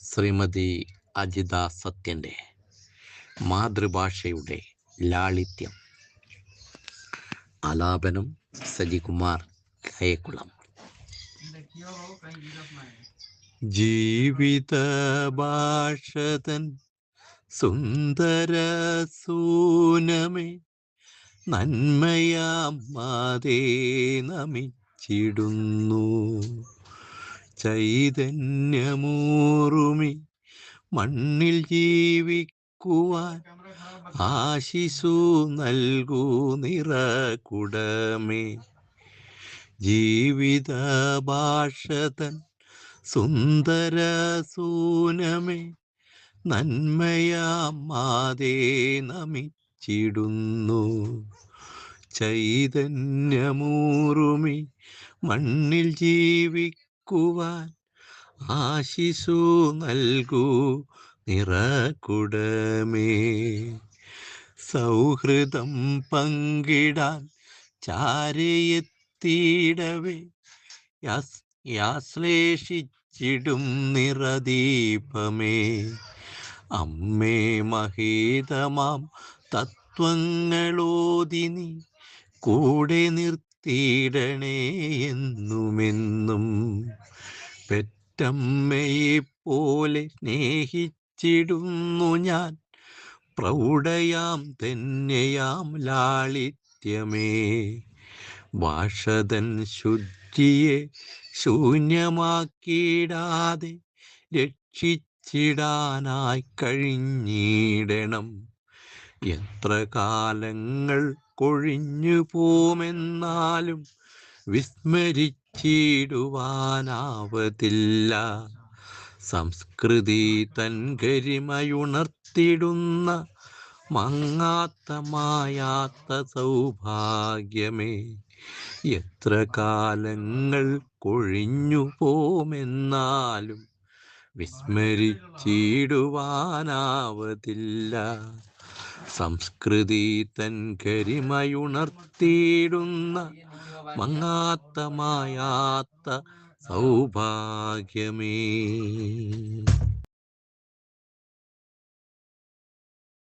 ശ്രീമതി അജിത സത്യൻ്റെ മാതൃഭാഷയുടെ ലാളിത്യം. ആലാപനം സജികുമാർ കയക്കുളം. ജീവിത ഭാഷതൻ സുന്ദര സൂനമേ, നന്മയാം മാതേ നമിച്ചിടുന്നു. ചൈതന്യമൂറുമി മണ്ണിൽ ജീവിക്കുവാൻ ആശിസു നൽകൂ നിറകുടമേ. ജീവിത ഭാഷതൻ സുന്ദര സൂനമേ, നന്മയാം മാതേ നമിച്ചിടുന്നു. ചൈതന്യമൂറുമി മണ്ണിൽ ജീവിക്കുവാൻ ആശിസു നൽകൂ നിറകുടമേ. സൗഹൃദം പങ്കിടാൻ ചാരയെത്തിയിടവേ യാശ്ലേഷിച്ചിടും നിറദീപമേ. അമ്മേ മഹീതമാം തത്വങ്ങളോതിനി കൂടെ നിർത്തിയിടണേ എന്നുമെന്നും. പെറ്റമ്മയെപ്പോലെ സ്നേഹിച്ചിടുന്നു ഞാൻ, പ്രൗഢയാം ധന്യയാം ലാളിത്യമേ. ഭാഷതൻ ശുദ്ധിയെ ശൂന്യമാക്കിയിടാതെ രക്ഷിച്ചിടാനായി കഴിഞ്ഞിടണം. എത്ര കാലങ്ങൾ കൊഴിഞ്ഞു പോമെന്നാലും വിസ്മരിച്ചിടുവാനാവതില്ല. സംസ്കൃതി തൻ ഗരിമയുണർത്തിടുന്ന മങ്ങാത്ത മായാത്ത സൗഭാഗ്യമേ. എത്ര കാലങ്ങൾ കൊഴിഞ്ഞു പോമെന്നാലും വിസ്മരിച്ചിടുവാനാവതില്ല. സംസ്കൃതി തൻ ഗരിമയുണർത്തിയിടുന്ന മങ്ങാത്ത മായാത്ത സൗഭാഗ്യമേ.